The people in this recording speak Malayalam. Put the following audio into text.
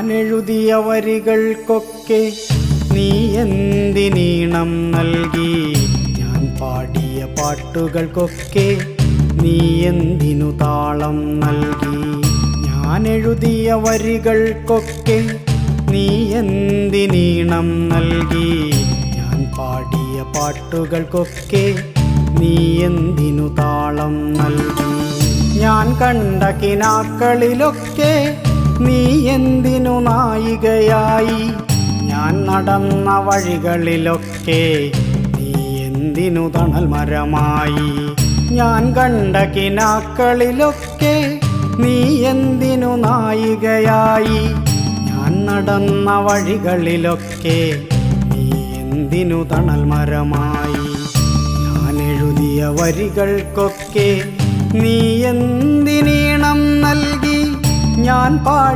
എഴുതിയ വരികൾക്കൊക്കെ നീ എന്തിനീണം നൽകി? ഞാൻ പാടിയ പാട്ടുകൾക്കൊക്കെ നീ എന്തിനു താളം നൽകി? ഞാൻ എഴുതിയ വരികൾക്കൊക്കെ നീ എന്തിനീണം നൽകി? ഞാൻ പാടിയ പാട്ടുകൾക്കൊക്കെ നീ എന്തിനു താളം നൽകി? ഞാൻ കണ്ട കിനാക്കളിലൊക്കെ നീ എന്തിനു നായികയായി? ഞാൻ നടന്ന വഴികളിലൊക്കെ നീ എന്തിനു തണൽ മരമായി? ഞാൻ കണ്ട കിനാക്കളിലൊക്കെ നീ എന്തിനു നായികയായി? ഞാൻ നടന്ന വഴികളിലൊക്കെ നീ എന്തിനു തണൽ മരമായി? ഞാൻ എഴുതിയ വരികൾക്കൊക്കെ നീ എന്തിനീണം നൽകി? ഞാൻ